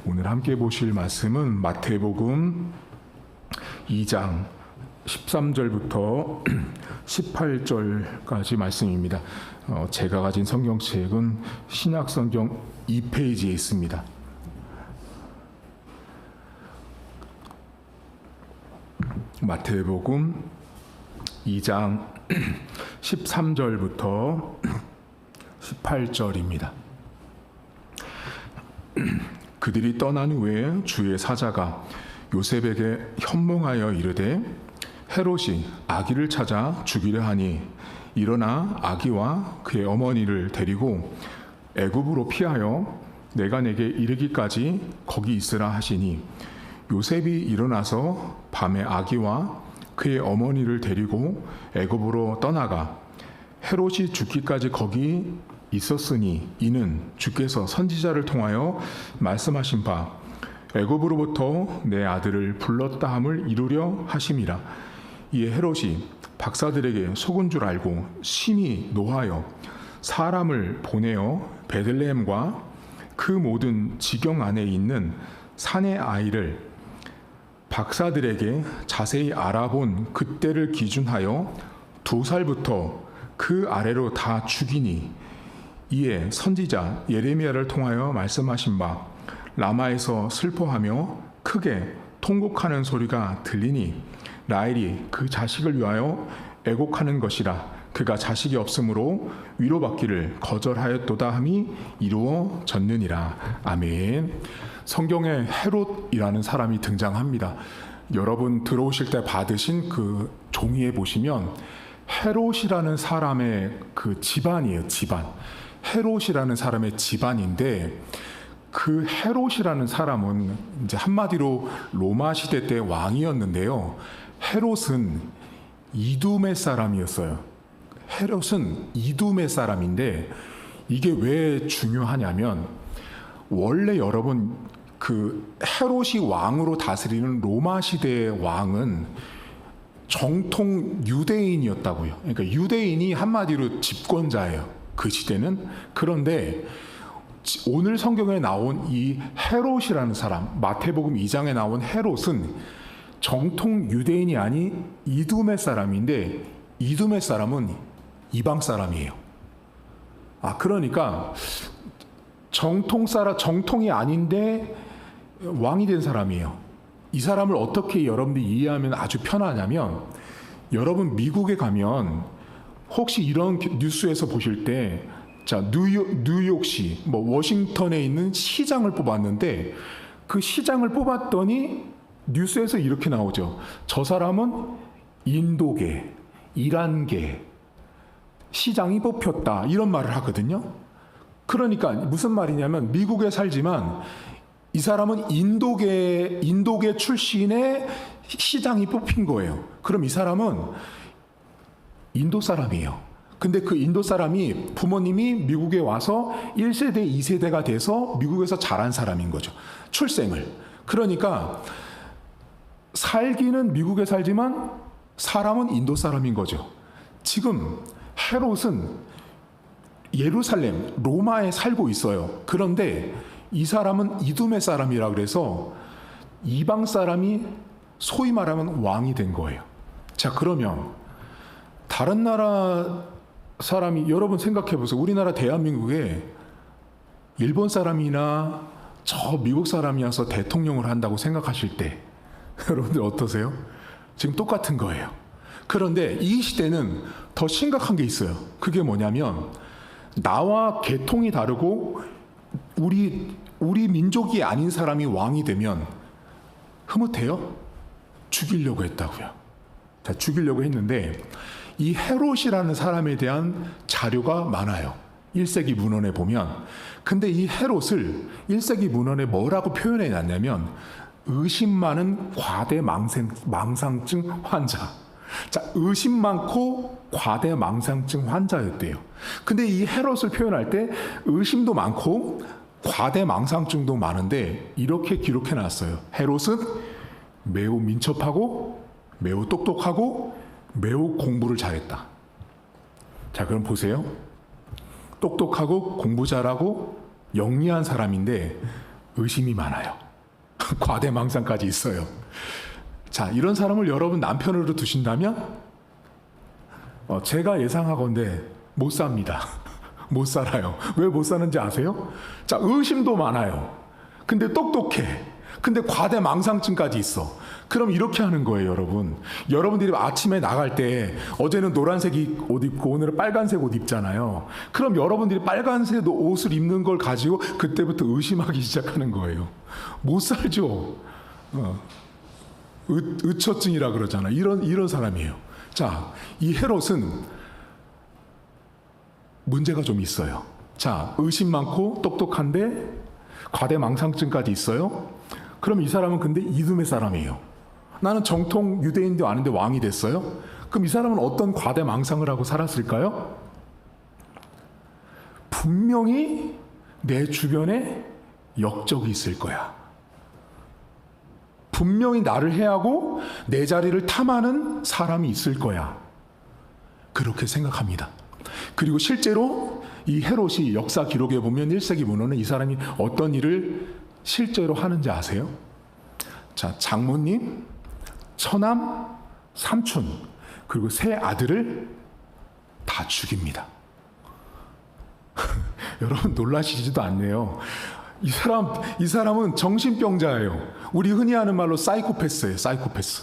오늘 함께 보실 말씀은 마태복음 2장 13절부터 18절까지 말씀입니다. 제가 가진 성경책은 신약성경 2페이지에 있습니다. 마태복음 2장 13절부터 18절입니다. 그들이 떠난 후에 주의 사자가 요셉에게 현몽하여 이르되 헤롯이 아기를 찾아 죽이려 하니 일어나 아기와 그의 어머니를 데리고 애굽으로 피하여 내가 내게 이르기까지 거기 있으라 하시니 요셉이 일어나서 밤에 아기와 그의 어머니를 데리고 애굽으로 떠나가 헤롯이 죽기까지 거기 있었으니 이는 주께서 선지자를 통하여 말씀하신 바 애굽으로부터 내 아들을 불렀다 함을 이루려 하심이라. 이에 헤롯이 박사들에게 속은 줄 알고 심히 노하여 사람을 보내어 베들레헴과 그 모든 지경 안에 있는 산의 아이를 박사들에게 자세히 알아본 그때를 기준하여 2살부터 그 아래로 다 죽이니 이에 선지자 예레미야를 통하여 말씀하신 바 라마에서 슬퍼하며 크게 통곡하는 소리가 들리니 라헬이 그 자식을 위하여 애곡하는 것이라. 그가 자식이 없으므로 위로받기를 거절하였도다 함이 이루어졌느니라. 아멘. 성경에 헤롯이라는 사람이 등장합니다. 여러분 들어오실 때 받으신 그 종이에 보시면 헤롯이라는 사람의 그 집안이에요. 집안. 헤롯이라는 사람의 집안인데 그 헤롯이라는 사람은 이제 한마디로 로마 시대 때 왕이었는데요. 헤롯은 이두메 사람이었어요. 헤롯은 이두메 사람인데 이게 왜 중요하냐면 원래 여러분 그 헤롯이 왕으로 다스리는 로마 시대의 왕은 정통 유대인이었다고요. 그러니까 유대인이 한마디로 집권자예요. 그 시대는. 그런데 오늘 성경에 나온 이 헤롯이라는 사람, 마태복음 2장에 나온 헤롯은 정통 유대인이 아닌 이두메 사람인데 이두메 사람은 이방 사람이에요. 그러니까 정통이 아닌데 왕이 된 사람이에요. 이 사람을 어떻게 여러분들이 이해하면 아주 편하냐면 여러분 미국에 가면 혹시 이런 뉴스에서 보실 때 자, 뉴욕시, 워싱턴에 있는 시장을 뽑았는데 그 시장을 뽑았더니 뉴스에서 이렇게 나오죠. 저 사람은 인도계, 이란계 시장이 뽑혔다. 이런 말을 하거든요. 그러니까 무슨 말이냐면 미국에 살지만 이 사람은 인도계 출신의 시장이 뽑힌 거예요. 그럼 이 사람은 인도 사람이에요. 근데 그 인도 사람이 부모님이 미국에 와서 1세대, 2세대가 돼서 미국에서 자란 사람인 거죠. 출생을. 그러니까 살기는 미국에 살지만 사람은 인도 사람인 거죠. 지금 헤롯은 예루살렘, 로마에 살고 있어요. 그런데 이 사람은 이두메 사람이라 그래서 이방 사람이 소위 말하면 왕이 된 거예요. 자, 그러면 다른 나라 사람이 여러분 생각해 보세요. 우리나라 대한민국에 일본 사람이나 저 미국 사람이 와서 대통령을 한다고 생각하실 때 여러분들 어떠세요? 지금 똑같은 거예요. 그런데 이 시대는 더 심각한 게 있어요. 그게 뭐냐면 나와 계통이 다르고 우리 민족이 아닌 사람이 왕이 되면 흐뭇해요? 죽이려고 했다고요. 자, 죽이려고 했는데 이 헤롯이라는 사람에 대한 자료가 많아요. 1세기 문헌에 보면. 근데 이 헤롯을 1세기 문헌에 뭐라고 표현해 놨냐면 의심 많은 과대 망상증 환자. 자, 의심 많고 과대 망상증 환자였대요. 근데 이 헤롯을 표현할 때 의심도 많고 과대 망상증도 많은데 이렇게 기록해 놨어요. 헤롯은 매우 민첩하고 매우 똑똑하고 매우 공부를 잘했다. 자, 그럼 보세요. 똑똑하고 공부 잘하고 영리한 사람인데 의심이 많아요. 과대망상까지 있어요. 자, 이런 사람을 여러분 남편으로 두신다면 제가 예상하건대 못 삽니다. 못 살아요. 왜 못 사는지 아세요? 자, 의심도 많아요. 근데 똑똑해. 근데 과대망상증까지 있어. 그럼 이렇게 하는 거예요, 여러분. 여러분들이 아침에 나갈 때 어제는 노란색 옷 입고 오늘은 빨간색 옷 입잖아요. 그럼 여러분들이 빨간색 옷을 입는 걸 가지고 그때부터 의심하기 시작하는 거예요. 못 살죠. 의처증이라 그러잖아. 이런 사람이에요. 자, 이 헤롯은 문제가 좀 있어요. 자, 의심 많고 똑똑한데 과대망상증까지 있어요. 그럼 이 사람은 근데 이두메 사람이에요. 나는 정통 유대인도 아닌데 왕이 됐어요. 그럼 이 사람은 어떤 과대망상을 하고 살았을까요? 분명히 내 주변에 역적이 있을 거야. 분명히 나를 해하고 내 자리를 탐하는 사람이 있을 거야. 그렇게 생각합니다. 그리고 실제로 이 헤롯이 역사 기록에 보면 1세기 문헌은 이 사람이 어떤 일을 실제로 하는지 아세요? 자, 장모님, 처남, 삼촌, 그리고 세 아들을 다 죽입니다. 여러분 놀라시지도 않네요. 이 사람은 정신병자예요. 우리 흔히 하는 말로 사이코패스예요. 사이코패스.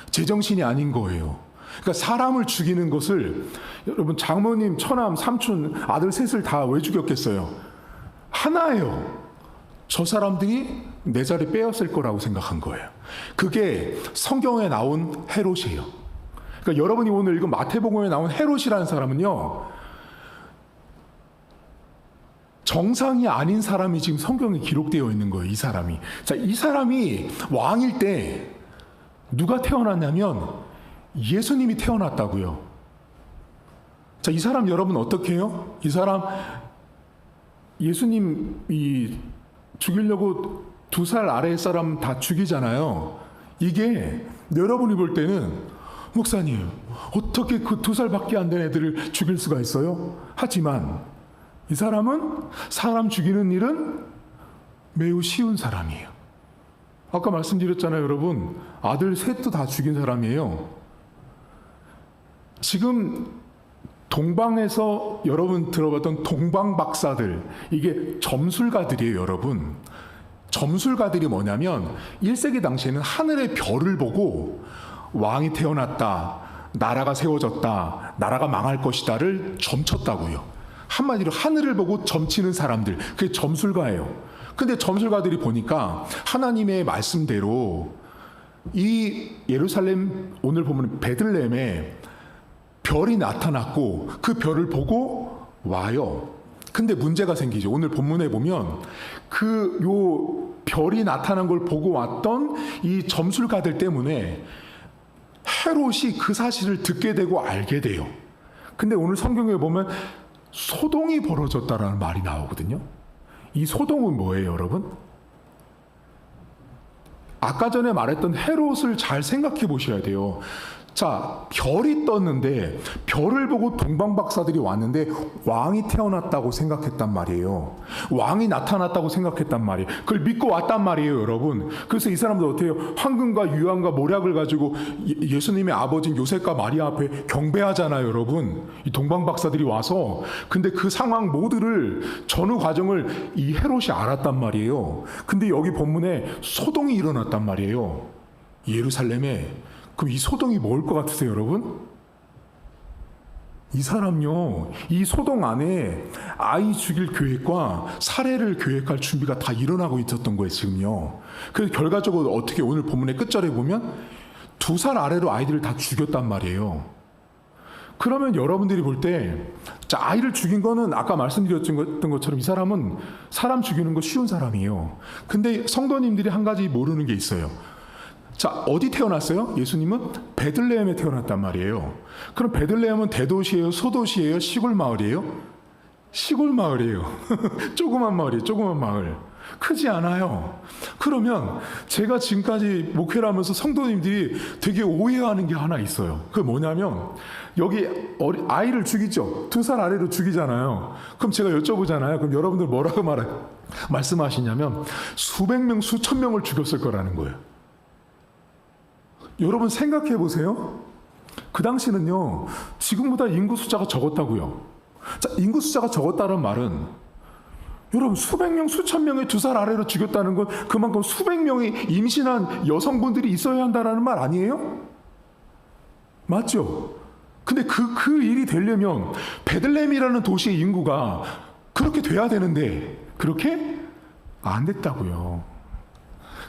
제정신이 아닌 거예요. 그러니까 사람을 죽이는 것을 여러분 장모님, 처남, 삼촌, 아들 셋을 다 왜 죽였겠어요? 하나예요. 저 사람들이 내 자리 빼앗을 거라고 생각한 거예요. 그게 성경에 나온 헤롯이에요. 그러니까 여러분이 오늘 읽은 마태복음에 나온 헤롯이라는 사람은요, 정상이 아닌 사람이 지금 성경에 기록되어 있는 거예요. 이 사람이. 자, 이 사람이 왕일 때 누가 태어났냐면 예수님이 태어났다고요. 자, 이 사람 여러분 어떻게 해요? 이 사람 예수님이 죽이려고 2살 아래의 사람 다 죽이잖아요. 이게 여러분이 볼 때는 목사님 어떻게 그 2살밖에 안 된 애들을 죽일 수가 있어요? 하지만 이 사람은 사람 죽이는 일은 매우 쉬운 사람이에요. 아까 말씀드렸잖아요, 여러분. 아들 셋도 다 죽인 사람이에요. 지금 동방에서 여러분 들어봤던 동방 박사들, 이게 점술가들이에요, 여러분. 점술가들이 뭐냐면 1세기 당시에는 하늘의 별을 보고 왕이 태어났다, 나라가 세워졌다, 나라가 망할 것이다를 점쳤다고요. 한마디로 하늘을 보고 점치는 사람들, 그게 점술가예요. 근데 점술가들이 보니까 하나님의 말씀대로 이 예루살렘, 오늘 보면 베들레헴에 별이 나타났고 그 별을 보고 와요. 근데 문제가 생기죠. 오늘 본문에 보면 요 별이 나타난 걸 보고 왔던 이 점술가들 때문에 헤롯이 그 사실을 듣게 되고 알게 돼요. 근데 오늘 성경에 보면 소동이 벌어졌다라는 말이 나오거든요. 이 소동은 뭐예요, 여러분? 아까 전에 말했던 헤롯을 잘 생각해 보셔야 돼요. 자, 별이 떴는데 별을 보고 동방 박사들이 왔는데 왕이 태어났다고 생각했단 말이에요. 왕이 나타났다고 생각했단 말이에요. 그걸 믿고 왔단 말이에요, 여러분. 그래서 이 사람들 어떻게 해요? 황금과 유황과 모략을 가지고 예수님의 아버지인 요셉과 마리아 앞에 경배하잖아요, 여러분. 이 동방 박사들이 와서. 근데 그 상황 모두를 전후 과정을 이 헤롯이 알았단 말이에요. 근데 여기 본문에 소동이 일어났단 말이에요, 예루살렘에. 그럼 이 소동이 뭘 것 같으세요, 여러분? 이 사람요, 이 소동 안에 아이 죽일 계획과 살해를 계획할 준비가 다 일어나고 있었던 거예요, 지금요. 그래서 결과적으로 어떻게 오늘 본문의 끝절에 보면 2살 아래로 아이들을 다 죽였단 말이에요. 그러면 여러분들이 볼 때, 자, 아이를 죽인 거는 아까 말씀드렸던 것처럼 이 사람은 사람 죽이는 거 쉬운 사람이에요. 근데 성도님들이 한 가지 모르는 게 있어요. 자, 어디 태어났어요? 예수님은 베들레헴에 태어났단 말이에요. 그럼 베들레헴은 대도시예요? 소도시예요? 시골 마을이에요? 시골 마을이에요. 조그만 마을이에요. 조그만 마을. 크지 않아요. 그러면 제가 지금까지 목회를 하면서 성도님들이 되게 오해하는 게 하나 있어요. 그게 뭐냐면 여기 아이를 죽이죠. 2살 아래로 죽이잖아요. 그럼 제가 여쭤보잖아요. 그럼 여러분들 뭐라고 말해요? 말씀하시냐면 수백 명, 수천 명을 죽였을 거라는 거예요. 여러분 생각해 보세요. 그 당시는요, 지금보다 인구 숫자가 적었다고요. 자, 인구 숫자가 적었다는 말은 여러분 수백 명, 수천 명의 2살 아래로 죽였다는 건 그만큼 수백 명의 임신한 여성분들이 있어야 한다는 말 아니에요? 맞죠? 근데 그 일이 되려면 베들레헴이라는 도시의 인구가 그렇게 돼야 되는데 그렇게 안 됐다고요.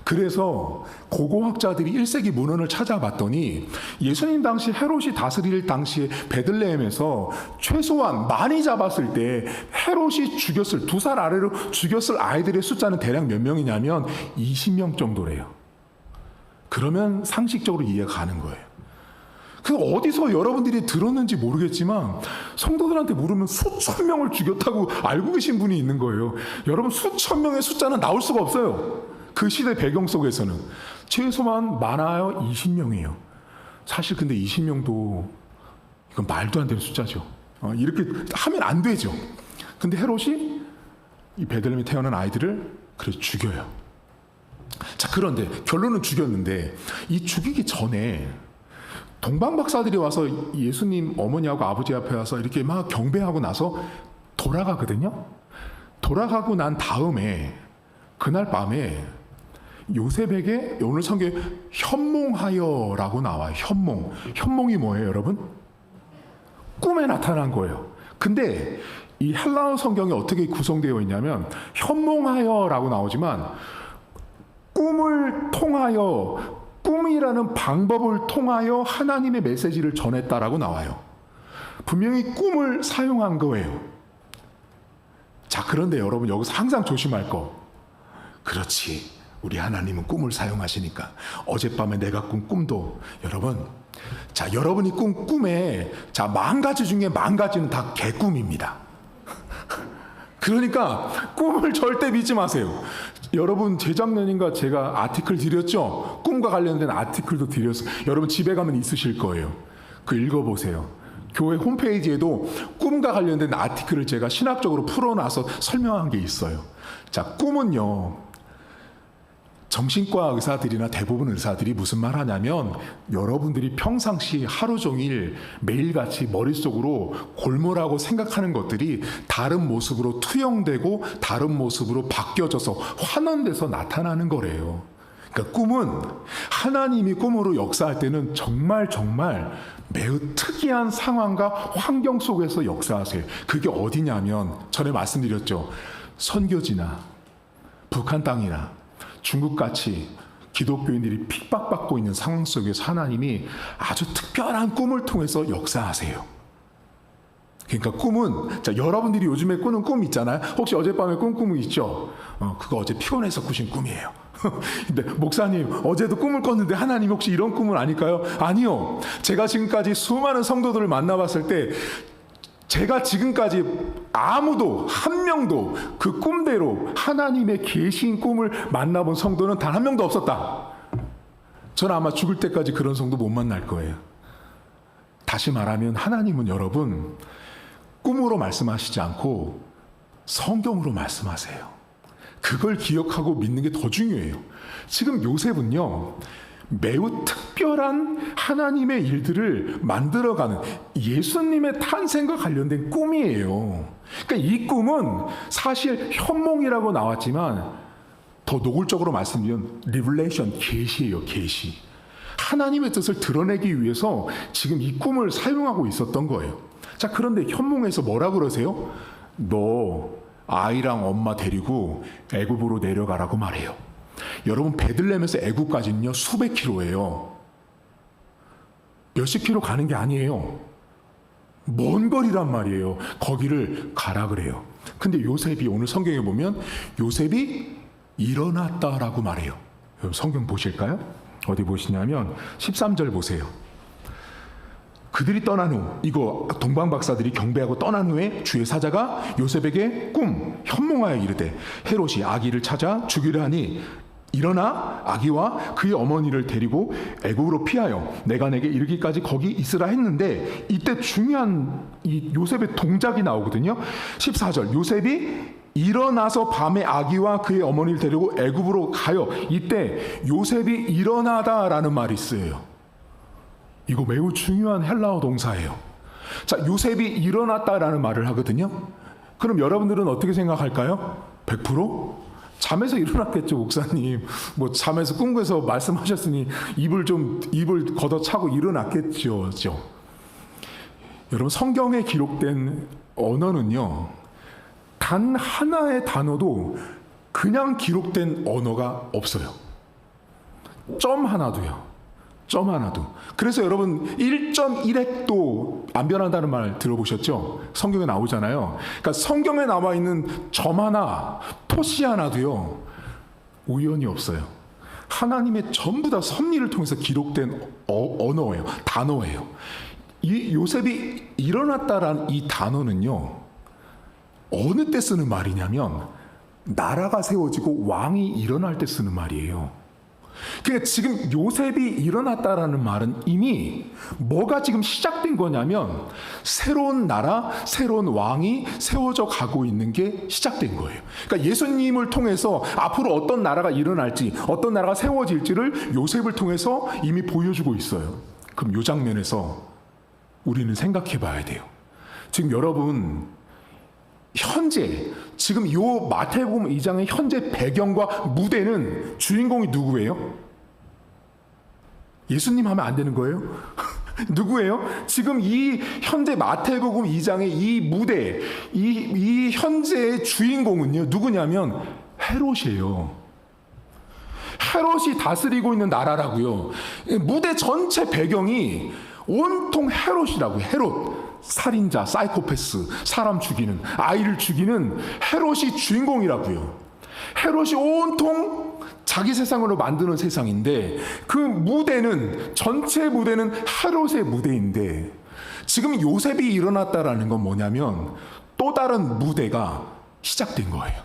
그래서 고고학자들이 1세기 문헌을 찾아봤더니 예수님 당시 헤롯이 다스릴 당시에 베들레헴에서 최소한 많이 잡았을 때 헤롯이 죽였을 2살 아래로 죽였을 아이들의 숫자는 대략 몇 명이냐면 20명 정도래요. 그러면 상식적으로 이해가 가는 거예요. 그 어디서 여러분들이 들었는지 모르겠지만 성도들한테 물으면 수천 명을 죽였다고 알고 계신 분이 있는 거예요. 여러분 수천 명의 숫자는 나올 수가 없어요. 그 시대 배경 속에서는 최소한 많아요 20명이에요. 사실 근데 20명도 이건 말도 안 되는 숫자죠. 이렇게 하면 안 되죠. 근데 헤롯이 이 베들레헴에 태어난 아이들을 그래서 죽여요. 자, 그런데 결론은 죽였는데 이 죽이기 전에 동방 박사들이 와서 예수님 어머니하고 아버지 앞에 와서 이렇게 막 경배하고 나서 돌아가거든요. 돌아가고 난 다음에 그날 밤에 요셉에게 오늘 성경에 현몽하여라고 나와요. 현몽이 뭐예요, 여러분? 꿈에 나타난 거예요. 근데 이 헬라어 성경이 어떻게 구성되어 있냐면 현몽하여라고 나오지만 꿈을 통하여, 꿈이라는 방법을 통하여 하나님의 메시지를 전했다라고 나와요. 분명히 꿈을 사용한 거예요. 자, 그런데 여러분 여기서 항상 조심할 거. 그렇지, 우리 하나님은 꿈을 사용하시니까 어젯밤에 내가 꾼 꿈도 여러분, 자, 여러분이 꾼 꿈에 자, 10,000가지 중에 10,000가지는 다 개꿈입니다. 그러니까 꿈을 절대 믿지 마세요. 여러분 재작년인가 제가 아티클 드렸죠? 꿈과 관련된 아티클도 드렸어요. 여러분 집에 가면 있으실 거예요. 그 읽어보세요. 교회 홈페이지에도 꿈과 관련된 아티클을 제가 신학적으로 풀어놔서 설명한 게 있어요. 자, 꿈은요, 정신과 의사들이나 대부분 의사들이 무슨 말 하냐면 여러분들이 평상시 하루 종일 매일같이 머릿속으로 골몰하고 생각하는 것들이 다른 모습으로 투영되고 다른 모습으로 바뀌어져서 환원돼서 나타나는 거래요. 그러니까 꿈은 하나님이 꿈으로 역사할 때는 정말 매우 특이한 상황과 환경 속에서 역사하세요. 그게 어디냐면 전에 말씀드렸죠. 선교지나 북한 땅이나 중국같이 기독교인들이 핍박받고 있는 상황 속에서 하나님이 아주 특별한 꿈을 통해서 역사하세요. 그러니까 꿈은, 자, 여러분들이 요즘에 꾸는 꿈 있잖아요. 혹시 어젯밤에 꾼 꿈이 있죠? 그거 어제 피곤해서 꾸신 꿈이에요. 근데 목사님 어제도 꿈을 꿨는데 하나님 혹시 이런 꿈은 아닐까요? 아니요. 제가 지금까지 수많은 성도들을 만나봤을 때 제가 지금까지 아무도 한 명도 그 꿈대로 하나님의 계신 꿈을 만나본 성도는 단 한 명도 없었다. 저는 아마 죽을 때까지 그런 성도 못 만날 거예요. 다시 말하면 하나님은 여러분 꿈으로 말씀하시지 않고 성경으로 말씀하세요. 그걸 기억하고 믿는 게 더 중요해요. 지금 요셉은요, 매우 특별한 하나님의 일들을 만들어가는 예수님의 탄생과 관련된 꿈이에요. 그러니까 이 꿈은 사실 현몽이라고 나왔지만 더 노골적으로 말씀드리면 리블레이션, 계시예요. 계시. 하나님의 뜻을 드러내기 위해서 지금 이 꿈을 사용하고 있었던 거예요. 자, 그런데 현몽에서 뭐라 그러세요? 너 아이랑 엄마 데리고 애굽으로 내려가라고 말해요. 여러분 베들레헴에서 애굽까지는요 수백 킬로예요. 몇십 킬로 가는 게 아니에요. 먼 거리란 말이에요. 거기를 가라 그래요. 근데 요셉이 오늘 성경에 보면 요셉이 일어났다라고 말해요. 여러분 성경 보실까요? 어디 보시냐면 13절 보세요. 그들이 떠난 후, 이거 동방 박사들이 경배하고 떠난 후에 주의 사자가 요셉에게 꿈 현몽하여 이르되 헤롯이 아기를 찾아 죽이려 하니 일어나 아기와 그의 어머니를 데리고 애굽으로 피하여 내가 내게 이르기까지 거기 있으라 했는데 이때 중요한 이 요셉의 동작이 나오거든요. 14절 요셉이 일어나서 밤에 아기와 그의 어머니를 데리고 애굽으로 가요. 이때 요셉이 일어나다라는 말이 쓰여요. 이거 매우 중요한 헬라어 동사예요. 자, 요셉이 일어났다라는 말을 하거든요. 그럼 여러분들은 어떻게 생각할까요? 100%? 잠에서 일어났겠죠, 목사님. 뭐 잠에서 꿈꿔서 말씀하셨으니 입을 걷어차고 일어났겠죠. 여러분, 성경에 기록된 언어는요, 단 하나의 단어도 그냥 기록된 언어가 없어요. 점 하나도요. 점 하나도. 그래서 여러분 1.1획도 안 변한다는 말 들어보셨죠? 성경에 나오잖아요. 그러니까 성경에 나와 있는 점 하나, 토시 하나도요, 우연이 없어요. 하나님의 전부 다 섭리를 통해서 기록된 언어예요. 단어예요. 이 요셉이 일어났다라는 이 단어는요, 어느 때 쓰는 말이냐면 나라가 세워지고 왕이 일어날 때 쓰는 말이에요. 그러니까 지금 요셉이 일어났다라는 말은 이미 뭐가 지금 시작된 거냐면 새로운 나라, 새로운 왕이 세워져 가고 있는 게 시작된 거예요. 그러니까 예수님을 통해서 앞으로 어떤 나라가 일어날지, 어떤 나라가 세워질지를 요셉을 통해서 이미 보여주고 있어요. 그럼 이 장면에서 우리는 생각해 봐야 돼요. 지금 여러분, 현재 지금 이 마태복음 2장의 현재 배경과 무대는 주인공이 누구예요? 예수님 하면 안 되는 거예요? 누구예요? 지금 이 현재 마태복음 2장의 이 무대, 이 현재의 주인공은요, 누구냐면 헤롯이에요. 헤롯이 다스리고 있는 나라라고요. 무대 전체 배경이 온통 헤롯이라고요. 헤롯. 살인자, 사이코패스, 사람 죽이는, 아이를 죽이는 헤롯이 주인공이라고요. 헤롯이 온통 자기 세상으로 만드는 세상인데 그 무대는, 전체 무대는 헤롯의 무대인데 지금 요셉이 일어났다라는 건 뭐냐면 또 다른 무대가 시작된 거예요.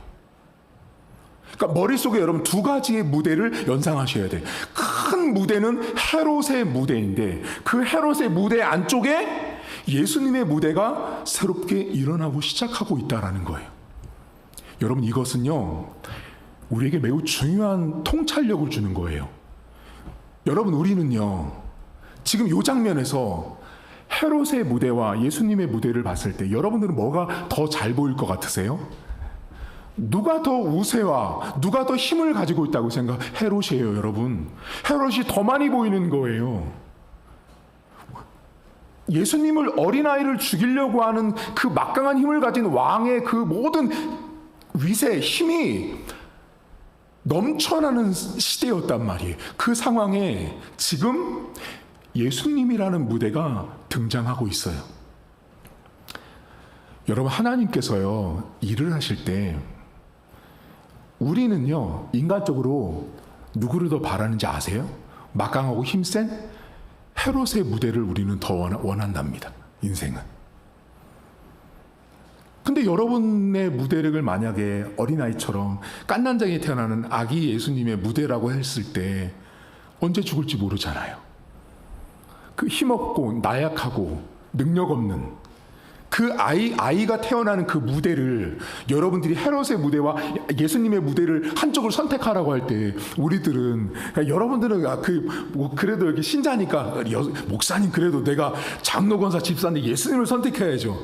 그러니까 머릿속에 여러분 두 가지의 무대를 연상하셔야 돼요. 큰 무대는 헤롯의 무대인데 그 헤롯의 무대 안쪽에 예수님의 무대가 새롭게 일어나고 시작하고 있다는 거예요. 여러분, 이것은요, 우리에게 매우 중요한 통찰력을 주는 거예요. 여러분, 우리는요, 지금 이 장면에서 헤롯의 무대와 예수님의 무대를 봤을 때 여러분들은 뭐가 더 잘 보일 것 같으세요? 누가 더 우세와 누가 더 힘을 가지고 있다고 생각? 헤롯이에요, 여러분. 헤롯이 더 많이 보이는 거예요. 예수님을, 어린아이를 죽이려고 하는 그 막강한 힘을 가진 왕의 그 모든 위세, 힘이 넘쳐나는 시대였단 말이에요. 그 상황에 지금 예수님이라는 무대가 등장하고 있어요. 여러분, 하나님께서요, 일을 하실 때 우리는요, 인간적으로 누구를 더 바라는지 아세요? 막강하고 힘센 헤롯의 무대를 우리는 더 원한답니다. 인생은. 근데 여러분의 무대를 만약에 어린아이처럼 깐난장에 태어나는 아기 예수님의 무대라고 했을 때 언제 죽을지 모르잖아요. 그 힘없고 나약하고 능력 없는 그 아이가 태어나는 그 무대를 여러분들이 헤롯의 무대와 예수님의 무대를 한쪽을 선택하라고 할 때 우리들은, 그러니까 여러분들은 그래도 이렇게 신자니까 목사님 그래도 내가 장로 권사 집사인데 예수님을 선택해야죠.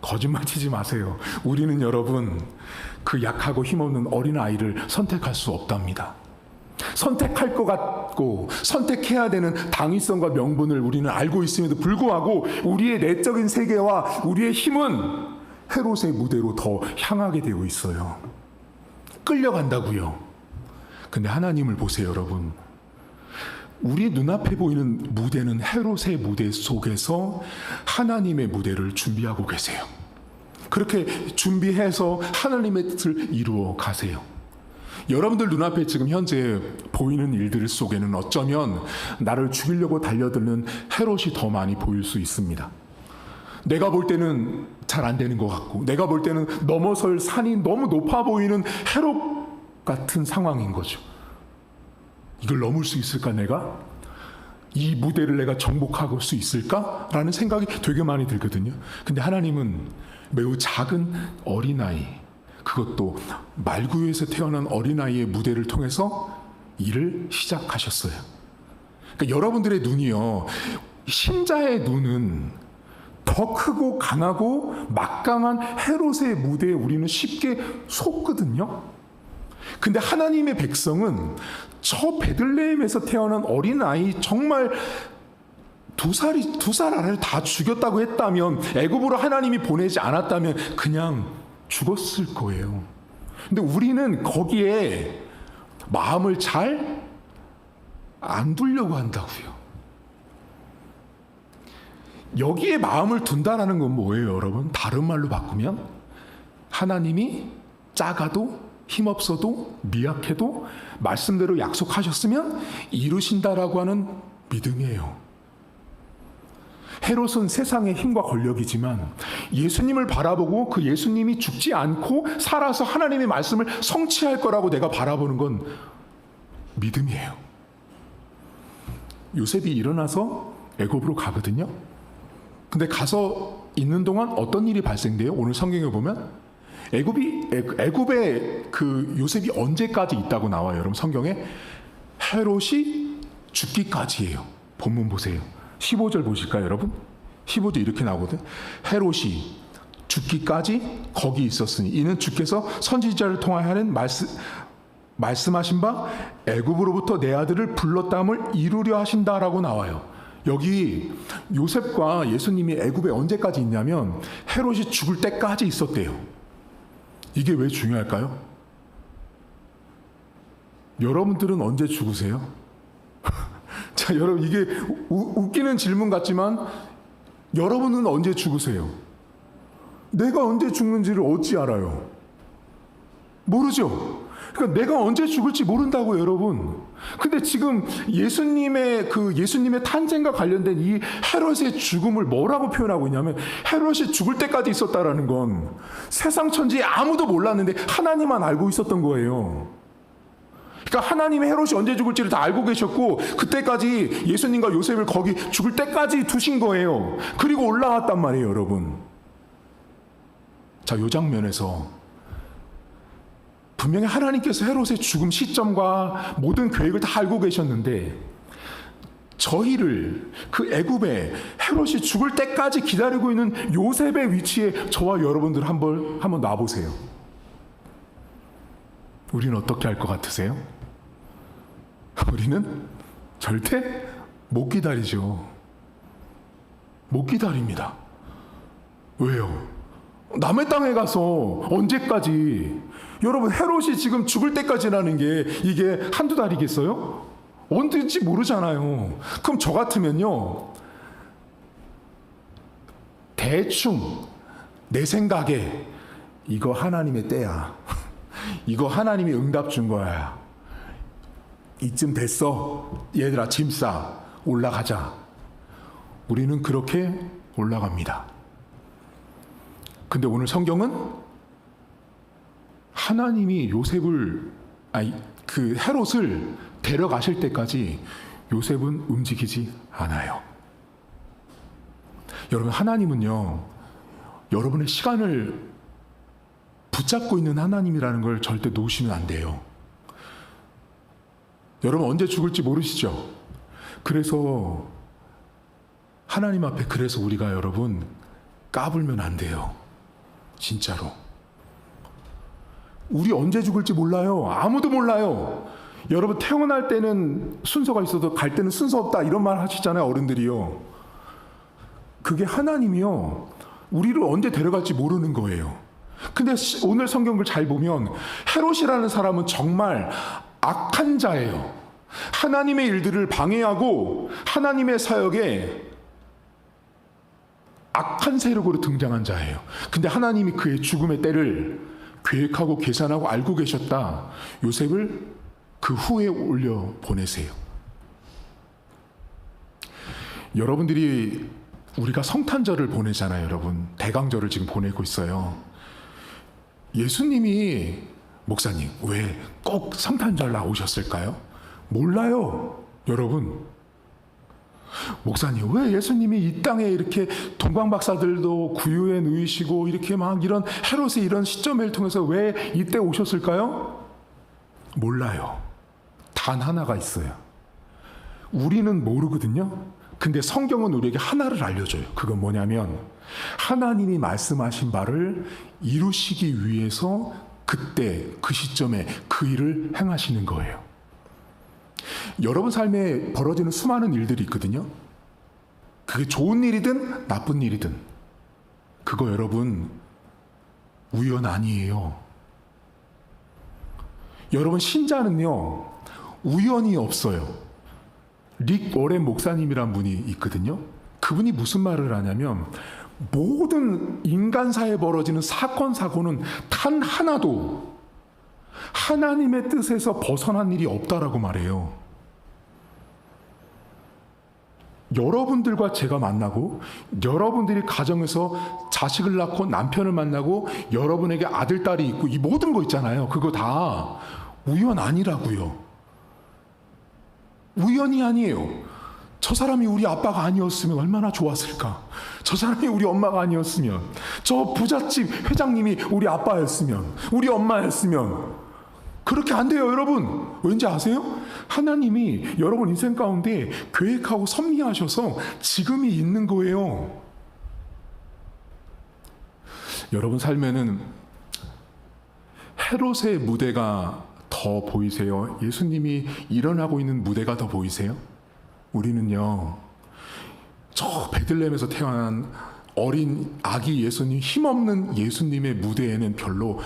거짓말 치지 마세요. 우리는 여러분 그 약하고 힘없는 어린아이를 선택할 수 없답니다. 선택할 것 같고 선택해야 되는 당위성과 명분을 우리는 알고 있음에도 불구하고 우리의 내적인 세계와 우리의 힘은 헤롯의 무대로 더 향하게 되고 있어요. 끌려간다고요. 근데 하나님을 보세요, 여러분. 우리 눈앞에 보이는 무대는 헤롯의 무대 속에서 하나님의 무대를 준비하고 계세요. 그렇게 준비해서 하나님의 뜻을 이루어 가세요. 여러분들 눈앞에 지금 현재 보이는 일들 속에는 어쩌면 나를 죽이려고 달려드는 헤롯이 더 많이 보일 수 있습니다. 내가 볼 때는 잘 안 되는 것 같고, 내가 볼 때는 넘어설 산이 너무 높아 보이는 헤롯 같은 상황인 거죠. 이걸 넘을 수 있을까, 내가? 이 무대를 내가 정복할 수 있을까? 라는 생각이 되게 많이 들거든요. 근데 하나님은 매우 작은 어린아이, 그것도 말구유에서 태어난 어린아이의 무대를 통해서 일을 시작하셨어요. 그러니까 여러분들의 눈이요, 신자의 눈은 더 크고 강하고 막강한 헤롯의 무대에 우리는 쉽게 속거든요. 근데 하나님의 백성은 저 베들레헴에서 태어난 어린아이, 정말 두 살 아래를 다 죽였다고 했다면, 애굽으로 하나님이 보내지 않았다면 그냥 죽었을 거예요. 근데 우리는 거기에 마음을 잘 안 두려고 한다고요. 여기에 마음을 둔다라는 건 뭐예요, 여러분? 다른 말로 바꾸면 하나님이 작아도 힘없어도 미약해도 말씀대로 약속하셨으면 이루신다라고 하는 믿음이에요. 헤롯은 세상의 힘과 권력이지만 예수님을 바라보고 그 예수님이 죽지 않고 살아서 하나님의 말씀을 성취할 거라고 내가 바라보는 건 믿음이에요. 요셉이 일어나서 애굽으로 가거든요. 근데 가서 있는 동안 어떤 일이 발생돼요? 오늘 성경에 보면 애굽에 그 요셉이 언제까지 있다고 나와요, 여러분? 성경에 헤롯이 죽기까지예요. 본문 보세요. 15절 보실까요, 여러분? 15절 이렇게 나오거든. 헤롯이 죽기까지 거기 있었으니 이는 주께서 선지자를 통하여는 말씀하신 바 애굽으로부터 내 아들을 불렀다함을 이루려 하신다라고 나와요. 여기 요셉과 예수님이 애굽에 언제까지 있냐면 헤롯이 죽을 때까지 있었대요. 이게 왜 중요할까요? 여러분들은 언제 죽으세요? 자, 여러분, 이게 웃기는 질문 같지만 여러분은 언제 죽으세요? 내가 언제 죽는지를 어찌 알아요? 모르죠. 그러니까 내가 언제 죽을지 모른다고요, 여러분. 근데 지금 예수님의 탄생과 관련된 이 헤롯의 죽음을 뭐라고 표현하고 있냐면, 헤롯이 죽을 때까지 있었다라는 건 세상 천지에 아무도 몰랐는데 하나님만 알고 있었던 거예요. 그러니까 하나님이 헤롯이 언제 죽을지를 다 알고 계셨고, 그때까지 예수님과 요셉을 거기 죽을 때까지 두신 거예요. 그리고 올라왔단 말이에요, 여러분. 자, 이 장면에서 분명히 하나님께서 헤롯의 죽음 시점과 모든 계획을 다 알고 계셨는데, 저희를 그 애굽에 헤롯이 죽을 때까지 기다리고 있는 요셉의 위치에 저와 여러분들 한번 놔보세요. 우리는 어떻게 할 것 같으세요? 우리는 절대 못 기다리죠. 못 기다립니다. 왜요? 남의 땅에 가서 언제까지? 여러분, 헤롯이 지금 죽을 때까지라는 게 이게 한두 달이겠어요? 언제인지 모르잖아요. 그럼 저 같으면요, 대충 내 생각에 이거 하나님의 때야. 이거 하나님이 응답 준 거야. 이쯤 됐어. 얘들아, 짐 싸. 올라가자. 우리는 그렇게 올라갑니다. 근데 오늘 성경은 하나님이 헤롯을 데려가실 때까지 요셉은 움직이지 않아요. 여러분, 하나님은요, 여러분의 시간을 붙잡고 있는 하나님이라는 걸 절대 놓으시면 안 돼요. 여러분, 언제 죽을지 모르시죠? 그래서 하나님 앞에 우리가 여러분 까불면 안 돼요. 진짜로. 우리 언제 죽을지 몰라요. 아무도 몰라요. 여러분, 태어날 때는 순서가 있어도 갈 때는 순서 없다, 이런 말 하시잖아요, 어른들이요. 그게 하나님이요, 우리를 언제 데려갈지 모르는 거예요. 근데 오늘 성경을 잘 보면 헤롯이라는 사람은 정말 악한 자예요. 하나님의 일들을 방해하고 하나님의 사역에 악한 세력으로 등장한 자예요. 근데 하나님이 그의 죽음의 때를 계획하고 계산하고 알고 계셨다. 요셉을 그 후에 올려 보내세요. 여러분들이, 우리가 성탄절을 보내잖아요, 여러분. 대강절을 지금 보내고 있어요. 예수님이, 목사님, 왜 꼭 성탄절 나오셨을까요? 몰라요, 여러분. 목사님, 왜 예수님이 이 땅에 이렇게 동방박사들도 구유에 누이시고 이렇게 막 이런 헤롯의 이런 시점을 통해서 왜 이때 오셨을까요? 몰라요. 단 하나가 있어요. 우리는 모르거든요. 근데 성경은 우리에게 하나를 알려줘요. 그건 뭐냐면 하나님이 말씀하신 바를 이루시기 위해서 그때 그 시점에 그 일을 행하시는 거예요. 여러분 삶에 벌어지는 수많은 일들이 있거든요. 그게 좋은 일이든 나쁜 일이든 그거 여러분 우연 아니에요. 여러분 신자는요 우연이 없어요. 릭 워렌 목사님이란 분이 있거든요. 그분이 무슨 말을 하냐면 모든 인간사에 벌어지는 사건 사고는 단 하나도 하나님의 뜻에서 벗어난 일이 없다라고 말해요. 여러분들과 제가 만나고 여러분들이 가정에서 자식을 낳고 남편을 만나고 여러분에게 아들, 딸이 있고 이 모든 거 있잖아요. 그거 다 우연 아니라고요. 우연이 아니에요. 저 사람이 우리 아빠가 아니었으면 얼마나 좋았을까. 저 사람이 우리 엄마가 아니었으면, 저 부잣집 회장님이 우리 아빠였으면, 우리 엄마였으면. 그렇게 안 돼요, 여러분. 왠지 아세요? 하나님이 여러분 인생 가운데 계획하고 섭리하셔서 지금이 있는 거예요. 여러분 삶에는 헤롯의 무대가 더 보이세요? 예수님이 일어나고 있는 무대가 더 보이세요? 우리는요, 저 베들레헴에서 태어난 어린 아기 예수님, 힘없는 예수님의 무대에는 별로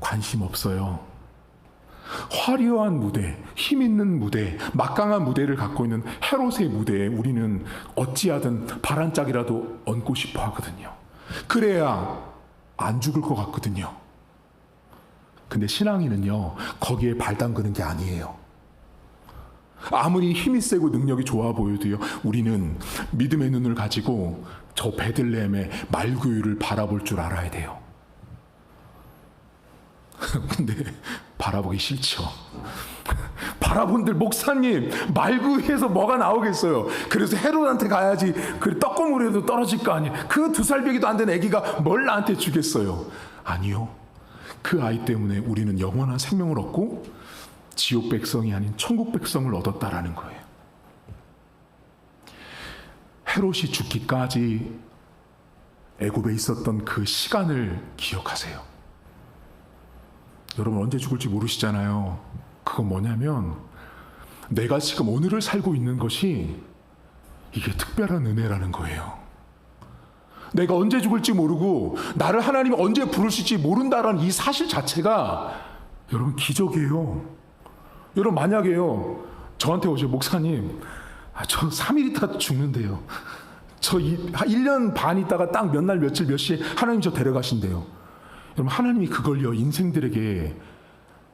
관심 없어요. 화려한 무대, 힘 있는 무대, 막강한 무대를 갖고 있는 헤롯의 무대에 우리는 어찌하든 발 한 짝이라도 얹고 싶어 하거든요. 그래야 안 죽을 것 같거든요. 근데 신앙인은요, 거기에 발 담그는 게 아니에요. 아무리 힘이 세고 능력이 좋아 보여도요, 우리는 믿음의 눈을 가지고 저 베들레헴의 말구유를 바라볼 줄 알아야 돼요. 근데 바라보기 싫죠. 바라본들 목사님 말구유에서 뭐가 나오겠어요. 그래서 헤롯한테 가야지. 그 떡고물에도 떨어질 거 아니에요. 그 2살배기도 안 된 애기가 뭘 나한테 주겠어요. 아니요. 그 아이 때문에 우리는 영원한 생명을 얻고 지옥 백성이 아닌 천국 백성을 얻었다라는 거예요. 헤롯이 죽기까지 애굽에 있었던 그 시간을 기억하세요. 여러분 언제 죽을지 모르시잖아요. 그건 뭐냐면 내가 지금 오늘을 살고 있는 것이 이게 특별한 은혜라는 거예요. 내가 언제 죽을지 모르고 나를 하나님이 언제 부르실지 모른다라는 이 사실 자체가 여러분 기적이에요. 여러분 만약에요 저한테 오셔 목사님 저 3일 있다 죽는데요. 저 1년 반 있다가 딱 몇 날 며칠 몇 시에 하나님 저 데려가신대요. 여러분 하나님이 그걸요 인생들에게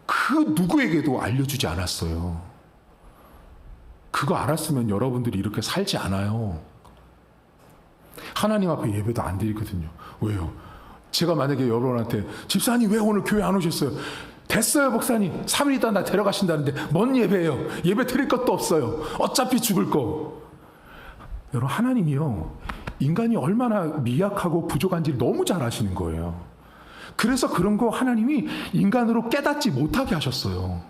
그 누구에게도 알려주지 않았어요. 그거 알았으면 여러분들이 이렇게 살지 않아요. 하나님 앞에 예배도 안 드리거든요. 왜요? 제가 만약에 여러분한테 집사님 왜 오늘 교회 안 오셨어요? 됐어요 목사님 3일 있다 나 데려가신다는데 뭔 예배예요? 예배 드릴 것도 없어요. 어차피 죽을 거. 여러분 하나님이요 인간이 얼마나 미약하고 부족한지 너무 잘 아시는 거예요. 그래서 그런 거 하나님이 인간으로 깨닫지 못하게 하셨어요.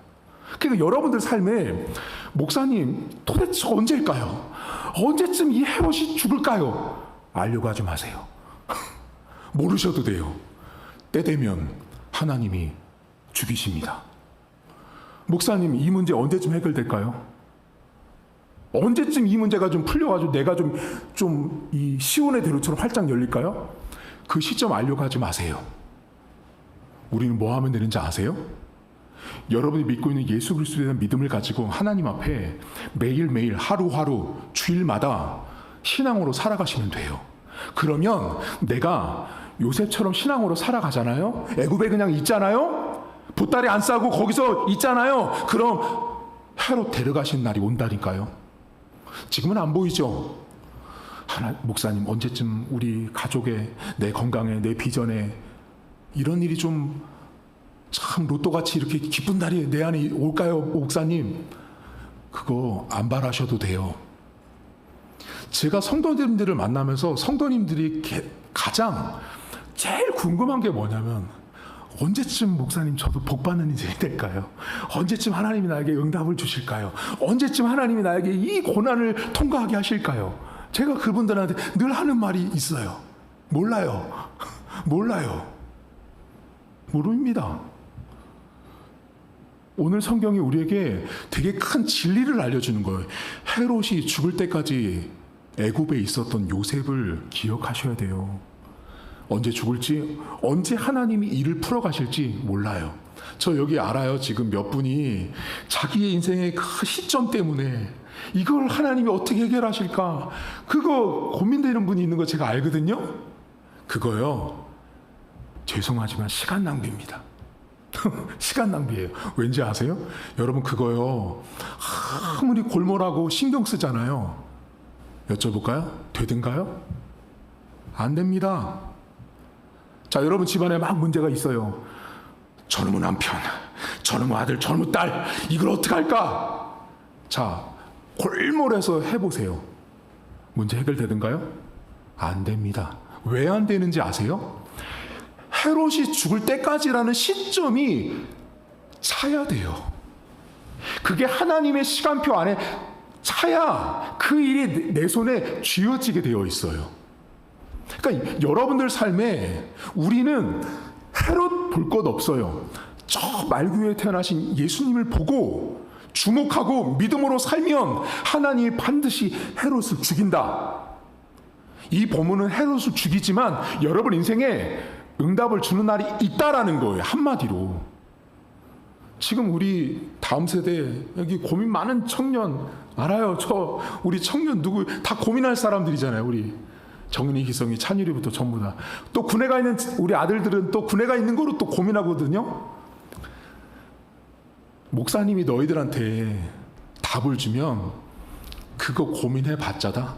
그러니까 여러분들 삶에 목사님 도대체 언제일까요? 언제쯤 이 헤롯이 죽을까요? 알려고 하지 마세요. 모르셔도 돼요. 때 되면 하나님이 죽이십니다. 목사님 이 문제 언제쯤 해결될까요? 언제쯤 이 문제가 좀 풀려가지고 내가 좀 이 시온의 대로처럼 활짝 열릴까요? 그 시점 알려고 하지 마세요. 우리는 뭐 하면 되는지 아세요? 여러분이 믿고 있는 예수 그리스도에 대한 믿음을 가지고 하나님 앞에 매일매일 하루하루 주일마다 신앙으로 살아가시면 돼요. 그러면 내가 요셉처럼 신앙으로 살아가잖아요. 애굽에 그냥 있잖아요. 보따리 안 싸고 거기서 있잖아요. 그럼 헤롯 데려가신 날이 온다니까요. 지금은 안 보이죠. 목사님 언제쯤 우리 가족의 내 건강에 내 비전에 이런 일이 좀 참 로또같이 이렇게 기쁜 날이 내 안에 올까요 목사님? 그거 안 바라셔도 돼요. 제가 성도님들을 만나면서 성도님들이 가장 제일 궁금한 게 뭐냐면, 언제쯤 목사님 저도 복받는 인생이 될까요? 언제쯤 하나님이 나에게 응답을 주실까요? 언제쯤 하나님이 나에게 이 고난을 통과하게 하실까요? 제가 그분들한테 늘 하는 말이 있어요. 몰라요. 몰라요. 모릅니다. 오늘 성경이 우리에게 되게 큰 진리를 알려주는 거예요. 헤롯이 죽을 때까지 애굽에 있었던 요셉을 기억하셔야 돼요. 언제 죽을지, 언제 하나님이 일을 풀어가실지 몰라요. 저 여기 알아요. 지금 몇 분이 자기의 인생의 그 시점 때문에 이걸 하나님이 어떻게 해결하실까, 그거 고민되는 분이 있는 거 제가 알거든요. 그거요, 죄송하지만 시간 낭비입니다. 시간 낭비예요. 왠지 아세요? 여러분, 그거요, 아무리 골몰하고 신경 쓰잖아요. 여쭤볼까요? 되든가요? 안 됩니다. 자, 여러분 집안에 막 문제가 있어요. 저놈의 남편, 저놈의 아들, 저놈의 딸, 이걸 어떻게 할까? 자, 골몰해서 해보세요. 문제 해결되든가요? 안 됩니다. 왜 안 되는지 아세요? 헤롯이 죽을 때까지라는 시점이 차야 돼요. 그게 하나님의 시간표 안에 차야 그 일이 내 손에 쥐어지게 되어 있어요. 그러니까 여러분들 삶에 우리는 헤롯 볼 것 없어요. 저 말구에 태어나신 예수님을 보고 주목하고 믿음으로 살면 하나님이 반드시 헤롯을 죽인다. 이 본문은 헤롯을 죽이지만 여러분 인생에 응답을 주는 날이 있다라는 거예요. 한마디로. 지금 우리 다음 세대, 여기 고민 많은 청년 알아요. 우리 청년 누구 다 고민할 사람들이잖아요. 우리 정은이, 희성이, 찬율이부터 전부 다. 또 군에가 있는 우리 아들들은 또 군에가 있는 거로 또 고민하거든요. 목사님이 너희들한테 답을 주면 그거 고민해봤자다.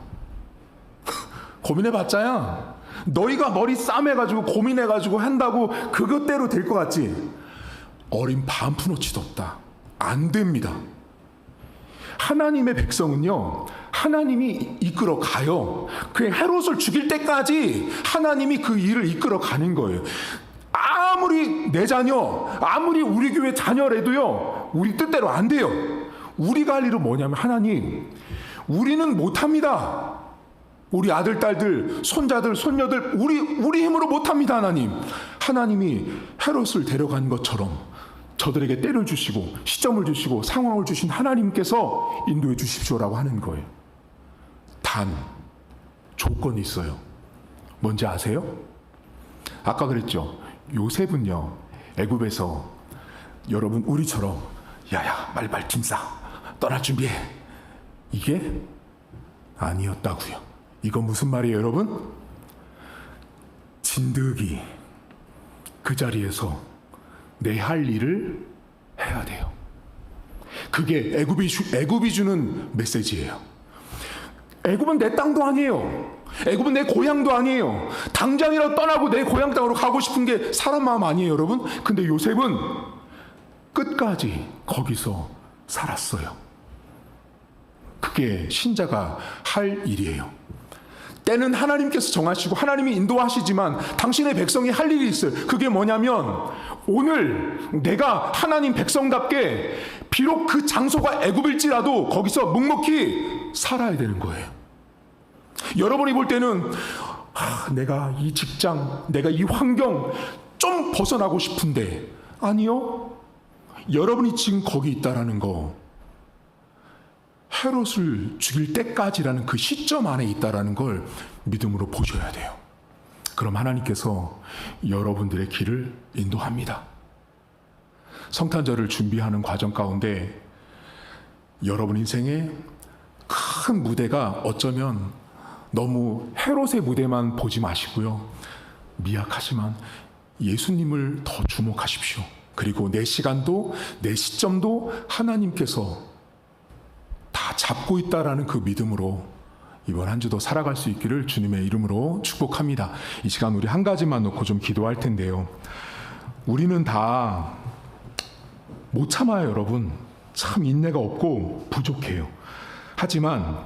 고민해봤자야. 너희가 머리 싸매가지고 고민해가지고 한다고 그것대로 될 것 같지? 어린 반푼어치도 없다. 안 됩니다. 하나님의 백성은요, 하나님이 이끌어 가요. 그 헤롯을 죽일 때까지 하나님이 그 일을 이끌어 가는 거예요. 아무리 내 자녀, 아무리 우리 교회 자녀라도요, 우리 뜻대로 안 돼요. 우리가 할 일은 뭐냐면, 하나님, 우리는 못합니다. 우리 아들, 딸들, 손자들, 손녀들, 우리 힘으로 못합니다. 하나님이 헤롯을 데려간 것처럼 저들에게 때를 주시고 시점을 주시고 상황을 주신 하나님께서 인도해 주십시오라고 하는 거예요. 단 조건이 있어요. 뭔지 아세요? 아까 그랬죠. 요셉은요, 애굽에서 여러분 우리처럼 야야 말발 팀 싸 떠날 준비해, 이게 아니었다고요. 이건 무슨 말이에요, 여러분? 진드기 그 자리에서 내 할 일을 해야 돼요. 그게 애굽이 주는 메시지예요. 애굽은 내 땅도 아니에요. 애굽은 내 고향도 아니에요. 당장이라도 떠나고 내 고향 땅으로 가고 싶은 게 사람 마음 아니에요, 여러분? 근데 요셉은 끝까지 거기서 살았어요. 그게 신자가 할 일이에요. 때는 하나님께서 정하시고 하나님이 인도하시지만 당신의 백성이 할 일이 있어요. 그게 뭐냐면, 오늘 내가 하나님 백성답게 비록 그 장소가 애굽일지라도 거기서 묵묵히 살아야 되는 거예요. 여러분이 볼 때는 내가 이 직장, 내가 이 환경 좀 벗어나고 싶은데, 아니요. 여러분이 지금 거기 있다라는 거, 헤롯을 죽일 때까지라는 그 시점 안에 있다라는 걸 믿음으로 보셔야 돼요. 그럼 하나님께서 여러분들의 길을 인도합니다. 성탄절을 준비하는 과정 가운데 여러분 인생의 큰 무대가 어쩌면 너무 헤롯의 무대만 보지 마시고요, 미약하지만 예수님을 더 주목하십시오. 그리고 내 시간도 내 시점도 하나님께서 다 잡고 있다라는 그 믿음으로 이번 한 주도 살아갈 수 있기를 주님의 이름으로 축복합니다. 이 시간 우리 한 가지만 놓고 좀 기도할 텐데요. 우리는 다 못 참아요, 여러분. 참 인내가 없고 부족해요. 하지만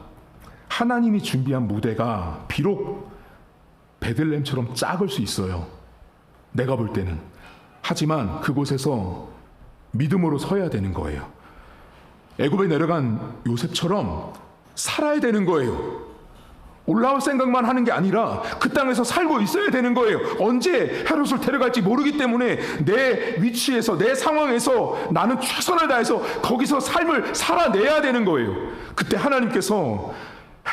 하나님이 준비한 무대가 비록 베들레헴처럼 작을 수 있어요. 내가 볼 때는. 하지만 그곳에서 믿음으로 서야 되는 거예요. 애굽에 내려간 요셉처럼 살아야 되는 거예요. 올라올 생각만 하는 게 아니라 그 땅에서 살고 있어야 되는 거예요. 언제 헤롯을 데려갈지 모르기 때문에 내 위치에서, 내 상황에서 나는 최선을 다해서 거기서 삶을 살아내야 되는 거예요. 그때 하나님께서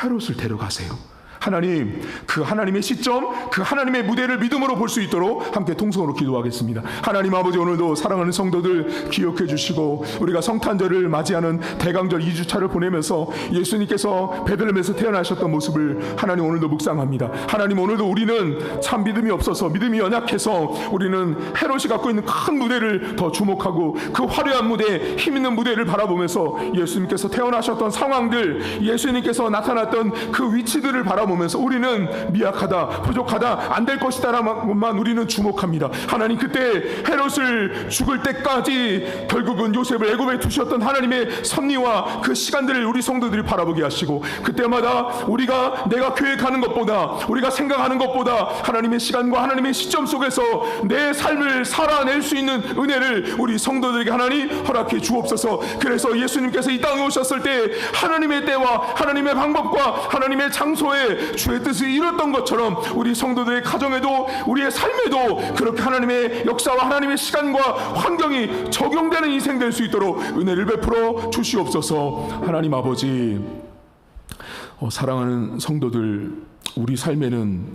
헤롯을 데려가세요. 하나님, 그 하나님의 시점, 그 하나님의 무대를 믿음으로 볼 수 있도록 함께 통성으로 기도하겠습니다. 하나님 아버지, 오늘도 사랑하는 성도들 기억해 주시고 우리가 성탄절을 맞이하는 대강절 2주차를 보내면서 예수님께서 베들레헴에서 태어나셨던 모습을 하나님 오늘도 묵상합니다. 하나님, 오늘도 우리는 참 믿음이 없어서, 믿음이 연약해서 우리는 헤롯이 갖고 있는 큰 무대를 더 주목하고 그 화려한 무대, 힘 있는 무대를 바라보면서 예수님께서 태어나셨던 상황들, 예수님께서 나타났던 그 위치들을 바라보면서 우리는 미약하다, 부족하다, 안 될 것이다 라만 우리는 주목합니다. 하나님, 그때 헤롯을 죽을 때까지 결국은 요셉을 애굽에 두셨던 하나님의 섭리와 그 시간들을 우리 성도들이 바라보게 하시고, 그때마다 우리가 내가 계획하는 것보다, 우리가 생각하는 것보다 하나님의 시간과 하나님의 시점 속에서 내 삶을 살아낼 수 있는 은혜를 우리 성도들에게 하나님 허락해 주옵소서. 그래서 예수님께서 이 땅에 오셨을 때 하나님의 때와 하나님의 방법과 하나님의 장소에 주의 뜻을 이뤘던 것처럼 우리 성도들의 가정에도, 우리의 삶에도 그렇게 하나님의 역사와 하나님의 시간과 환경이 적용되는 인생 될 수 있도록 은혜를 베풀어 주시옵소서. 하나님 아버지, 사랑하는 성도들, 우리 삶에는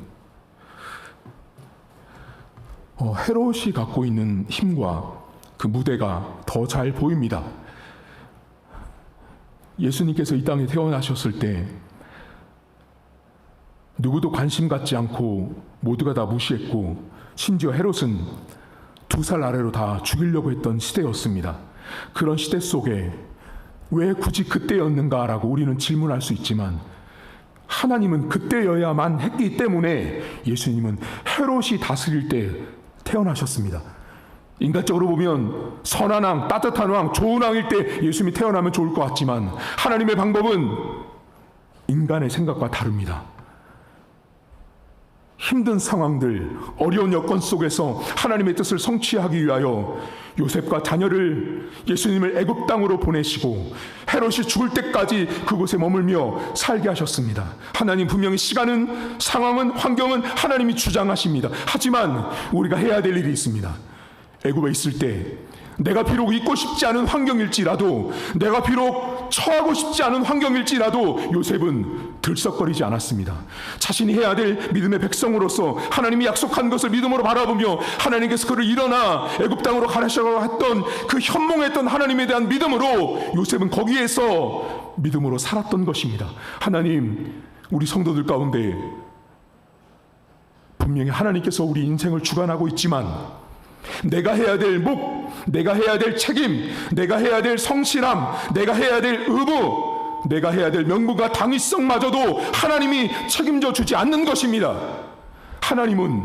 헤롯이 갖고 있는 힘과 그 무대가 더 잘 보입니다. 예수님께서 이 땅에 태어나셨을 때 누구도 관심 갖지 않고 모두가 다 무시했고, 심지어 헤롯은 2살 아래로 다 죽이려고 했던 시대였습니다. 그런 시대 속에 왜 굳이 그때였는가라고 우리는 질문할 수 있지만, 하나님은 그때여야만 했기 때문에 예수님은 헤롯이 다스릴 때 태어나셨습니다. 인간적으로 보면 선한 왕, 따뜻한 왕, 좋은 왕일 때 예수님이 태어나면 좋을 것 같지만, 하나님의 방법은 인간의 생각과 다릅니다. 힘든 상황들, 어려운 여건 속에서 하나님의 뜻을 성취하기 위하여 요셉과 자녀를, 예수님을 애굽 땅으로 보내시고 헤롯이 죽을 때까지 그곳에 머물며 살게 하셨습니다. 하나님, 분명히 시간은, 상황은, 환경은 하나님이 주장하십니다. 하지만 우리가 해야 될 일이 있습니다. 애굽에 있을 때 내가 비록 있고 싶지 않은 환경일지라도, 내가 비록 처하고 싶지 않은 환경일지라도 요셉은 들썩거리지 않았습니다. 자신이 해야 될 믿음의 백성으로서 하나님이 약속한 것을 믿음으로 바라보며 하나님께서 그를 일어나 애굽 땅으로 가라시라고 했던 그 현몽했던 하나님에 대한 믿음으로 요셉은 거기에서 믿음으로 살았던 것입니다. 하나님, 우리 성도들 가운데 분명히 하나님께서 우리 인생을 주관하고 있지만, 내가 해야 될 목, 내가 해야 될 책임, 내가 해야 될 성실함, 내가 해야 될 의무, 내가 해야 될 명분과 당위성마저도 하나님이 책임져 주지 않는 것입니다. 하나님은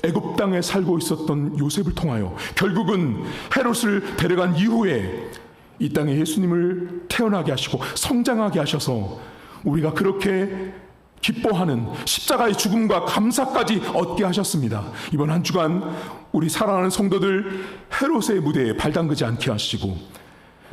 애굽 땅에 살고 있었던 요셉을 통하여 결국은 헤롯을 데려간 이후에 이 땅에 예수님을 태어나게 하시고 성장하게 하셔서 우리가 그렇게 기뻐하는 십자가의 죽음과 감사까지 얻게 하셨습니다. 이번 한 주간 우리 사랑하는 성도들 헤롯의 무대에 발담그지 않게 하시고,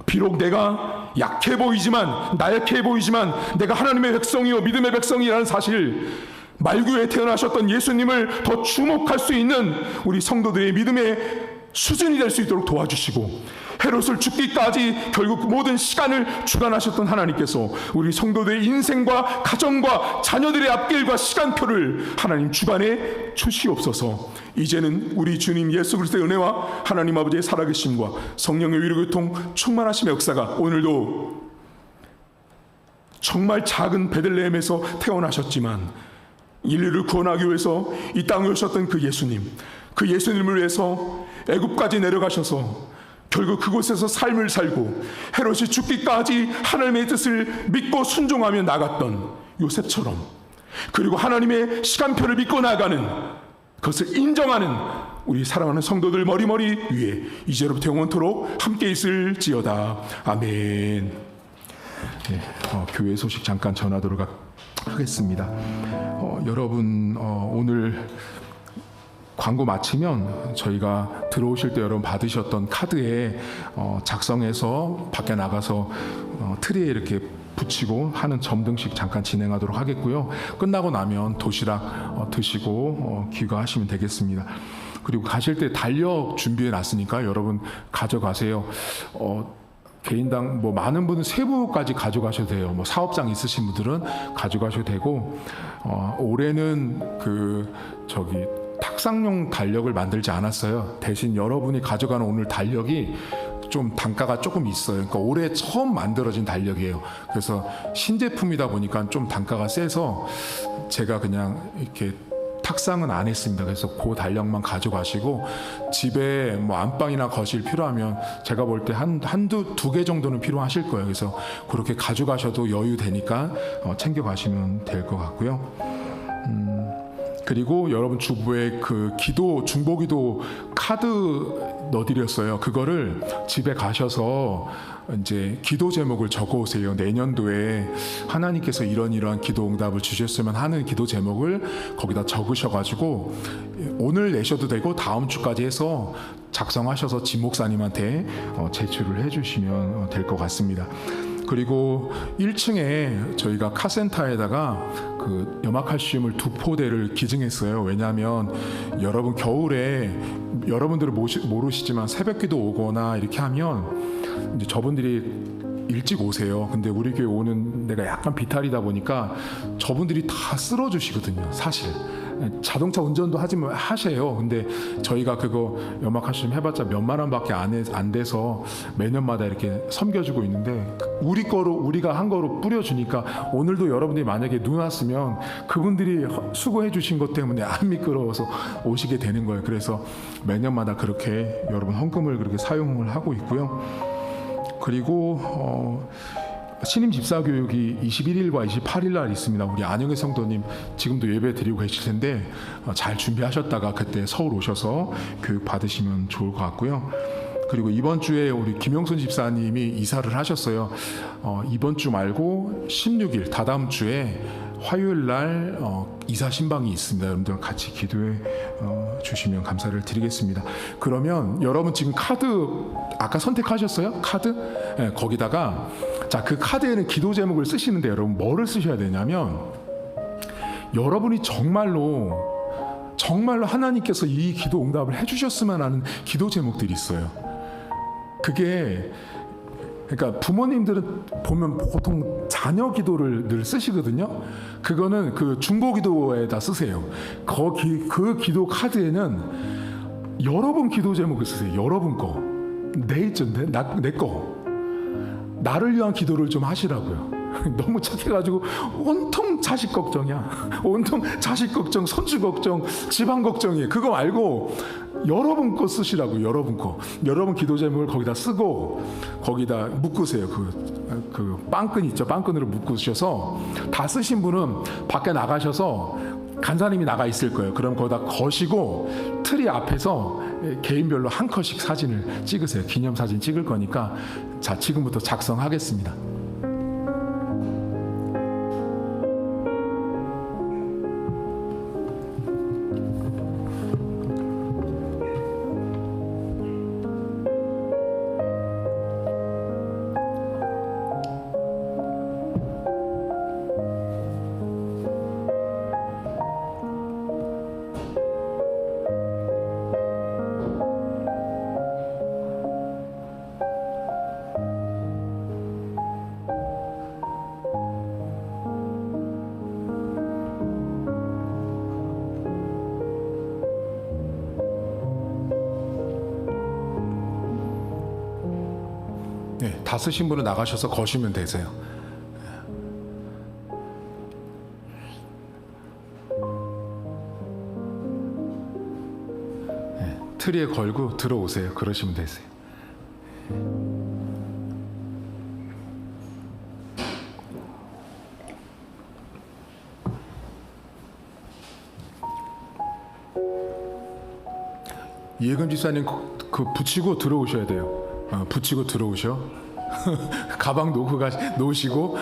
비록 내가 약해 보이지만, 나약해 보이지만 내가 하나님의 백성이요 믿음의 백성이라는 사실, 말구에 태어나셨던 예수님을 더 주목할 수 있는 우리 성도들의 믿음의 수준이 될 수 있도록 도와주시고, 헤롯을 죽기까지 결국 모든 시간을 주관하셨던 하나님께서 우리 성도들의 인생과 가정과 자녀들의 앞길과 시간표를 하나님 주관해 주시옵소서. 이제는 우리 주님 예수 그리스도의 은혜와 하나님 아버지의 살아계심과 성령의 위로교통 충만하심의 역사가 오늘도 정말 작은 베들레헴에서 태어나셨지만 인류를 구원하기 위해서 이 땅에 오셨던 그 예수님, 그 예수님을 위해서 애굽까지 내려가셔서 결국 그곳에서 삶을 살고 헤롯이 죽기까지 하나님의 뜻을 믿고 순종하며 나갔던 요셉처럼, 그리고 하나님의 시간표를 믿고 나가는, 그것을 인정하는 우리 사랑하는 성도들 머리머리 위에 이제로부터 영원토록 함께 있을지어다. 아멘. 네, 교회 소식 잠깐 전하도록 하겠습니다. 여러분 오늘 광고 마치면 저희가 들어오실 때 여러분 받으셨던 카드에 작성해서 밖에 나가서 트리에 이렇게 붙이고 하는 점등식 잠깐 진행하도록 하겠고요. 끝나고 나면 도시락 드시고 귀가하시면 되겠습니다. 그리고 가실 때 달력 준비해 놨으니까 여러분 가져가세요. 개인당 뭐 많은 분은 세부까지 가져가셔도 돼요. 뭐 사업장 있으신 분들은 가져가셔도 되고 올해는 탁상용 달력을 만들지 않았어요. 대신 여러분이 가져가는 오늘 달력이 좀 단가가 조금 있어요. 그러니까 올해 처음 만들어진 달력이에요. 그래서 신제품이다 보니까 좀 단가가 세서 제가 그냥 이렇게 탁상은 안 했습니다. 그래서 그 달력만 가져가시고 집에 뭐 안방이나 거실 필요하면 제가 볼 때 두 개 정도는 필요하실 거예요. 그래서 그렇게 가져가셔도 여유 되니까 챙겨가시면 될 것 같고요. 그리고 여러분 주부에 그 중보기도 카드 넣어드렸어요. 그거를 집에 가셔서 이제 기도 제목을 적어오세요. 내년도에 하나님께서 이런 기도 응답을 주셨으면 하는 기도 제목을 거기다 적으셔가지고 오늘 내셔도 되고 다음 주까지 해서 작성하셔서 지 목사님한테 제출을 해주시면 될 것 같습니다. 그리고 1층에 저희가 카센터에다가 그 염화칼슘을 2포대를 기증했어요. 왜냐하면 여러분 겨울에 여러분들은 모르시지만 새벽기도 오거나 이렇게 하면 이제 저분들이 일찍 오세요. 근데 우리 교회 오는 데가 약간 비탈이다 보니까 저분들이 다 쓸어주시거든요. 사실 자동차 운전도 하세요. 근데 저희가 그거 염화칼슘 해봤자 몇만 원밖에 안 돼서 매년마다 이렇게 섬겨주고 있는데 우리가 한 거로 뿌려주니까 오늘도 여러분들이 만약에 눈 왔으면 그분들이 수고해 주신 것 때문에 안 미끄러워서 오시게 되는 거예요. 그래서 매년마다 그렇게 여러분 헌금을 그렇게 사용을 하고 있고요. 그리고 신임 집사 교육이 21일과 28일 날 있습니다. 우리 안영애 성도님 지금도 예배 드리고 계실 텐데 잘 준비하셨다가 그때 서울 오셔서 교육 받으시면 좋을 것 같고요. 그리고 이번 주에 우리 김영순 집사님이 이사를 하셨어요. 이번 주 말고 16일 다다음 주에 화요일 날 이사 신방이 있습니다. 여러분들 같이 기도해 주시면 감사를 드리겠습니다. 그러면 여러분 지금 카드 아까 선택하셨어요? 카드? 네, 거기다가 그 카드에는 기도 제목을 쓰시는데 여러분 뭐를 쓰셔야 되냐면 여러분이 정말로 하나님께서 이 기도 응답을 해주셨으면 하는 기도 제목들이 있어요. 그게 그러니까 부모님들은 보면 보통 자녀 기도를 늘 쓰시거든요. 그거는 그 중보 기도에다 쓰세요. 그 기도 카드에는 여러분 기도 제목을 쓰세요. 여러분 거. 내 거. 나를 위한 기도를 좀 하시라고요. 너무 착해가지고 온통 자식 걱정이야. 온통 자식 걱정, 손주 걱정, 집안 걱정이에요. 그거 말고 여러분 거 쓰시라고. 여러분 기도 제목을 거기다 쓰고 거기다 묶으세요. 그 빵끈 있죠. 빵끈으로 묶으셔서 다 쓰신 분은 밖에 나가셔서 간사님이 나가 있을 거예요. 그럼 거기다 거시고 트리 앞에서 개인별로 한 컷씩 사진을 찍으세요. 기념사진 찍을 거니까 자 지금부터 작성하겠습니다. 네, 다 쓰신 분은 나가셔서 거시면 되세요. 네, 트리에 걸고 들어오세요. 그러시면 되세요. 이혜금 집사님 그 붙이고 들어오셔야 돼요. 붙이고 들어오셔. 가방 놓으시고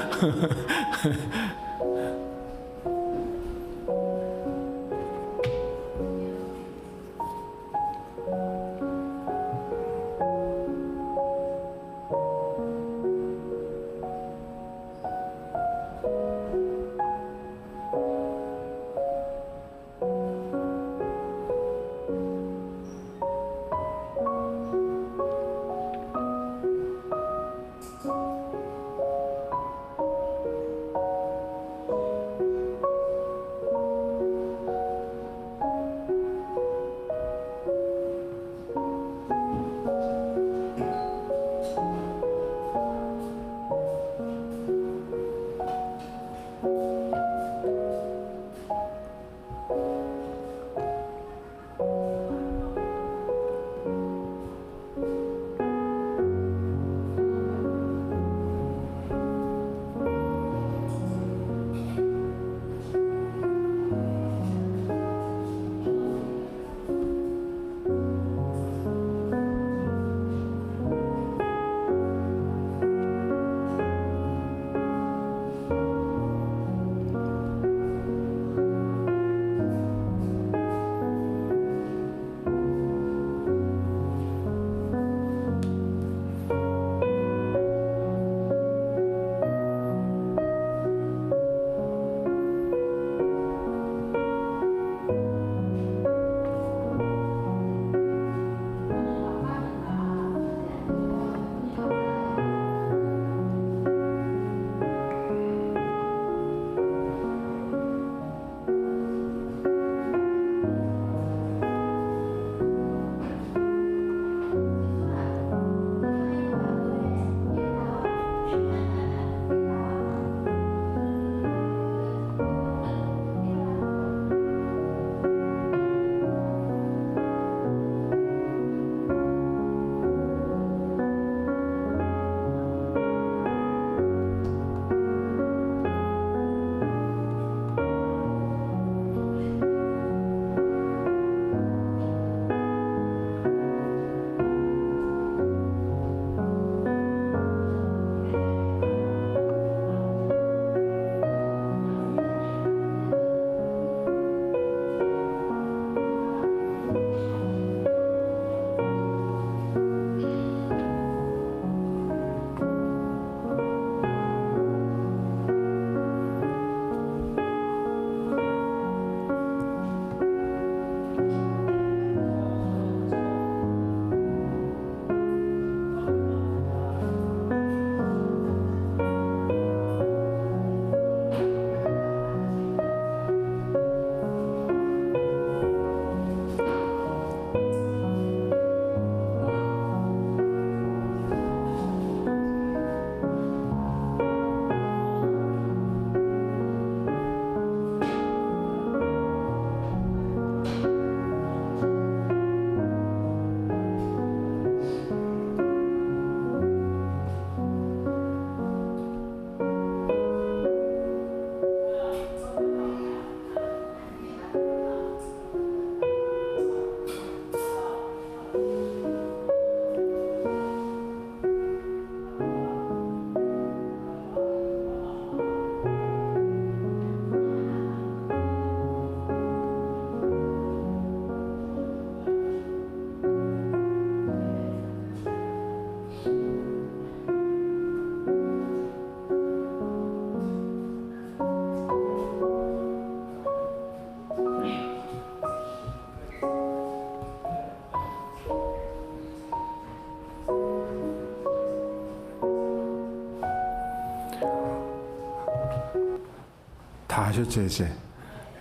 다 하셨죠 이제.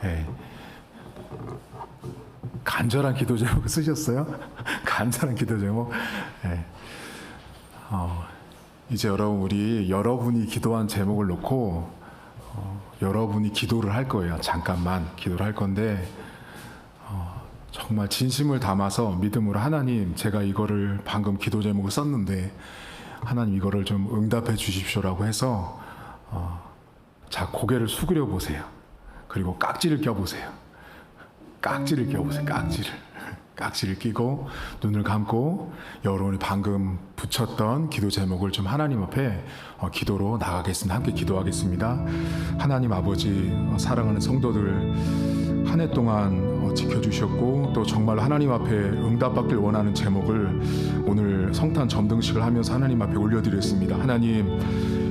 예. 간절한 기도 제목 쓰셨어요? 간절한 기도 제목. 예. 이제 우리 여러분이 기도한 제목을 놓고 여러분이 기도를 할 거예요. 잠깐만 기도를 할 건데 정말 진심을 담아서 믿음으로 하나님, 제가 이거를 방금 기도 제목을 썼는데 하나님 이거를 좀 응답해 주십시오라고 해서 자, 고개를 숙여 보세요. 그리고 깍지를 껴보세요. 깍지를 껴보세요. 깍지를. 깍지를 끼고 눈을 감고 여러분이 방금 붙였던 기도 제목을 좀 하나님 앞에 기도로 나가겠습니다. 함께 기도하겠습니다. 하나님 아버지, 사랑하는 성도들 한 해 동안 지켜주셨고 또 정말 하나님 앞에 응답받길 원하는 제목을 오늘 성탄 점등식을 하면서 하나님 앞에 올려드렸습니다. 하나님,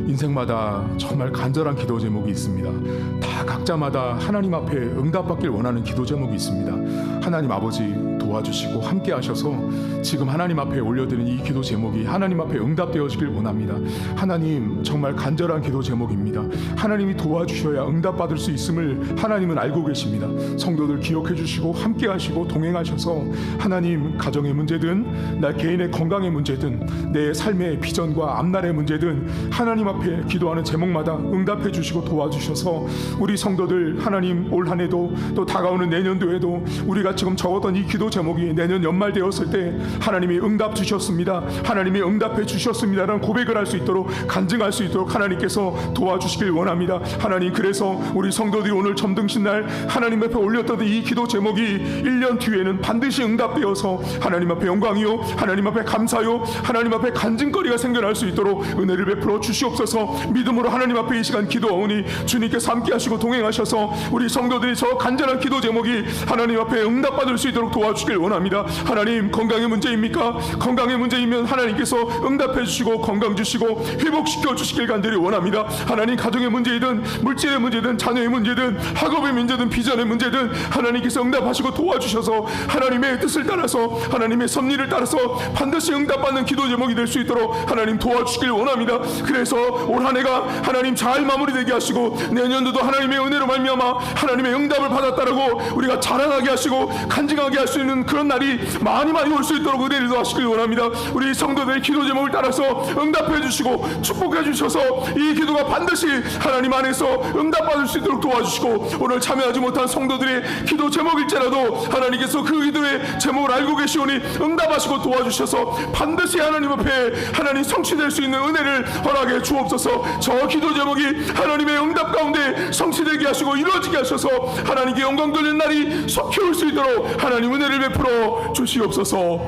인생마다 정말 간절한 기도 제목이 있습니다. 다 각자마다 하나님 앞에 응답받길 원하는 기도 제목이 있습니다. 하나님 아버지 도와주시고 함께 하셔서 지금 하나님 앞에 올려드린 이 기도 제목이 하나님 앞에 응답되어지길 원합니다. 하나님, 정말 간절한 기도 제목입니다. 하나님이 도와주셔야 응답받을 수 있음을 하나님은 알고 계십니다. 성도들 기억해 주시고 함께 하시고 동행하셔서 하나님, 가정의 문제든 나 개인의 건강의 문제든 내 삶의 비전과 앞날의 문제든 하나님 앞에 기도하는 제목마다 응답해 주시고 도와주셔서 우리 성도들 하나님, 올 한 해도 또 다가오는 내년도에도 우리가 지금 적었던 이 기도 제목이 내년 연말 되었을 때 하나님이 응답 주셨습니다, 하나님이 응답해 주셨습니다라는 고백을 할 수 있도록, 간증할 수 있도록 하나님께서 도와주시길 원합니다. 하나님, 그래서 우리 성도들이 오늘 점등신 날 하나님 앞에 올렸던 이 기도 제목이 1년 뒤에는 반드시 응답되어서 하나님 앞에 영광이요, 하나님 앞에 감사요, 하나님 앞에 간증거리가 생겨날 수 있도록 은혜를 베풀어 주시옵소서. 믿음으로 하나님 앞에 이 시간 기도하오니 주님께서 함께 하시고 동행하셔서 우리 성도들이 저 간절한 기도 제목이 하나님 앞에 응답받을 수 있도록 도와주시길 원합니다. 하나님, 건강의 문제입니까? 건강의 문제이면 하나님께서 응답해 주시고 건강 주시고 회복시켜 주시길 간절히 원합니다. 하나님, 가정의 문제이든 물질의 문제든 자녀의 문제든 학업의 문제든 비전의 문제든 하나님께서 응답하시고 도와주셔서 하나님의 뜻을 따라서 하나님의 섭리를 따라서 반드시 응답받는 기도 제목이 될 수 있도록 하나님 도와주시길 원합니다. 그래서 올 한 해가 하나님 잘 마무리되게 하시고 내년도도 하나님의 은혜로 말미암아 하나님의 응답을 받았다라고 우리가 자랑하게 하시고 간증하게 할 수 있는 그런 날이 많이 올 수 있도록 은혜를 더하시길 원합니다. 우리 성도들의 기도 제목을 따라서 응답해 주시고 축복해 주셔서 이 기도가 반드시 하나님 안에서 응답받을 수 있도록 도와주시고, 오늘 참여하지 못한 성도들의 기도 제목일지라도 하나님께서 그 기도의 제목을 알고 계시오니 응답하시고 도와주셔서 반드시 하나님 앞에 하나님 성취될 수 있는 은혜를 허락해 주옵소서. 저 기도 제목이 하나님의 응답 가운데 성취되게 하시고 이루어지게 하셔서 하나님께 영광 돌리는 날이 속히 올 수 있도록 하나님 은혜를 베풀어 주시옵소서.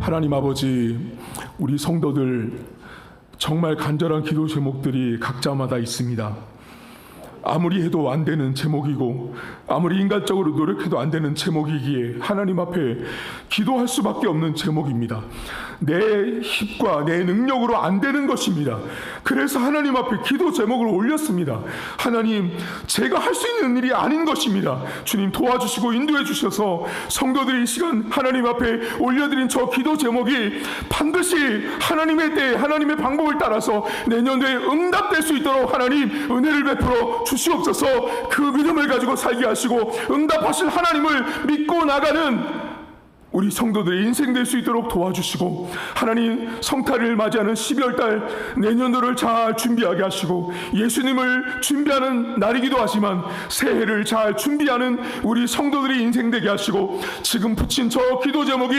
하나님 아버지, 우리 성도들 정말 간절한 기도 제목들이 각자마다 있습니다. 아무리 해도 안 되는 제목이고 아무리 인간적으로 노력해도 안 되는 제목이기에 하나님 앞에 기도할 수밖에 없는 제목입니다. 내 힘과 내 능력으로 안 되는 것입니다. 그래서 하나님 앞에 기도 제목을 올렸습니다. 하나님, 제가 할 수 있는 일이 아닌 것입니다. 주님 도와주시고 인도해 주셔서 성도들이 이 시간 하나님 앞에 올려드린 저 기도 제목이 반드시 하나님의 때 하나님의 방법을 따라서 내년도에 응답될 수 있도록 하나님 은혜를 베풀어 주시옵소서. 그 믿음을 가지고 살게 하시고 응답하실 하나님을 믿고 나가는 우리 성도들의 인생 될 수 있도록 도와주시고, 하나님 성탄을 맞이하는 12월달 내년도를 잘 준비하게 하시고 예수님을 준비하는 날이기도 하지만 새해를 잘 준비하는 우리 성도들이 인생 되게 하시고, 지금 붙인 저 기도 제목이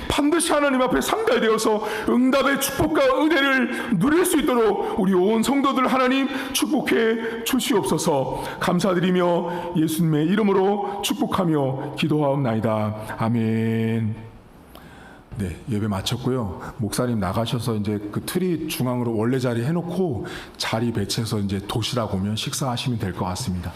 반드시 하나님 앞에 상달되어서 응답의 축복과 은혜를 누릴 수 있도록 우리 온 성도들 하나님 축복해 주시옵소서. 감사드리며 예수님의 이름으로 축복하며 기도하옵나이다. 아멘. 네, 예배 마쳤고요. 목사님 나가셔서 이제 그 트리 중앙으로 원래 자리 해놓고 자리 배치해서 이제 도시락 오면 식사하시면 될 것 같습니다.